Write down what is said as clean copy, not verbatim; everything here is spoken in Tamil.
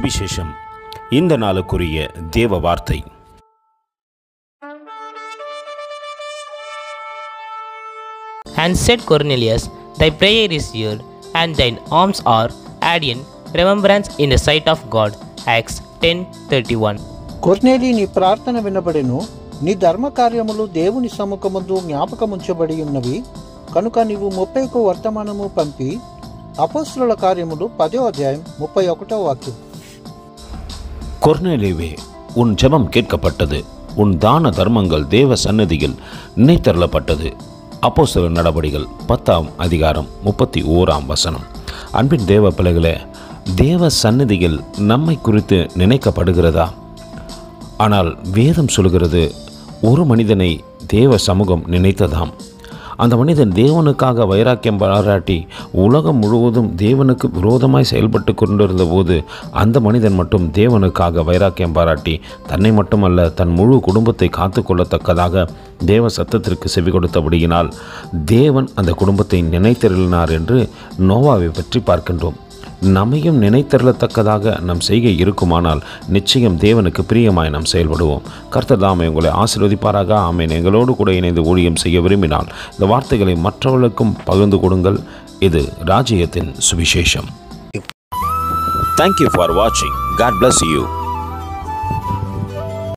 சுவிசேஷம். இந்த நாளுக்குரிய தேவ வார்த்தை. And said Cornelius, Thy prayer is heard, and thine alms are added in remembrance in the sight of God. Acts 10:31. కొర్నేలి, నీ ప్రార్థన వినబడెను, నీ ధర్మ కార్యములు దేవుని సముఖమందు జ్ఞాపకముంచబడి ఉన్నవి కనుక నీవు 30కు వర్తమానము పంపి. అపోస్తలుల కార్యములు 10వ అధ్యాయం 31వ వాక్యం. கொர்நேலியுவே, உன் ஜெபம் கேட்கப்பட்டது, உன் தான தர்மங்கள் தேவ சந்நிதியில் நினைத்தருளப்பட்டது. அப்போஸ்தலர் நடபடிகள் 10ஆம் அதிகாரம் 31ஆம் வசனம். அன்பின் தேவ பிள்ளைகளே, தேவ சந்நிதியில் நம்மை குறித்து நினைக்கப்படுகிறதா? ஆனால் வேதம் சொல்கிறது, ஒரு மனிதனை தேவ சமூகம் நினைத்ததாம். அந்த மனிதன் தேவனுக்காக வைராக்கியம் பாராட்டி உலகம் முழுவதும் தேவனுக்கு விரோதமாய் செயல்பட்டு கொண்டிருந்த போது அந்த மனிதன் மட்டும் தேவனுக்காக வைராக்கியம் பாராட்டி தன்னை மட்டுமல்ல தன் முழு குடும்பத்தை காத்து கொள்ளத்தக்கதாக தேவ சத்தத்திற்கு செவி கொடுத்தபடியினால் தேவன் அந்த குடும்பத்தை நினைத்தருளினார் என்று நோவாவை பற்றி பார்க்கின்றோம். நம்மையும் நினைத்தருளத்தக்கதாக நம் செய்கை இருக்குமானால் நிச்சயம் தேவனுக்கு பிரியமாய் நாம் செயல்படுவோம். கர்த்தர் தாமே உங்களை ஆசீர்வதிப்பாராக. ஆமென். எங்களோடு கூட இணைந்து ஊழியம் செய்ய விரும்பினால் இந்த வார்த்தைகளை மற்றவர்களுக்கும் பகிர்ந்து கொடுங்கள். இது ராஜ்யத்தின் சுவிசேஷம். Thank you for watching. God bless you.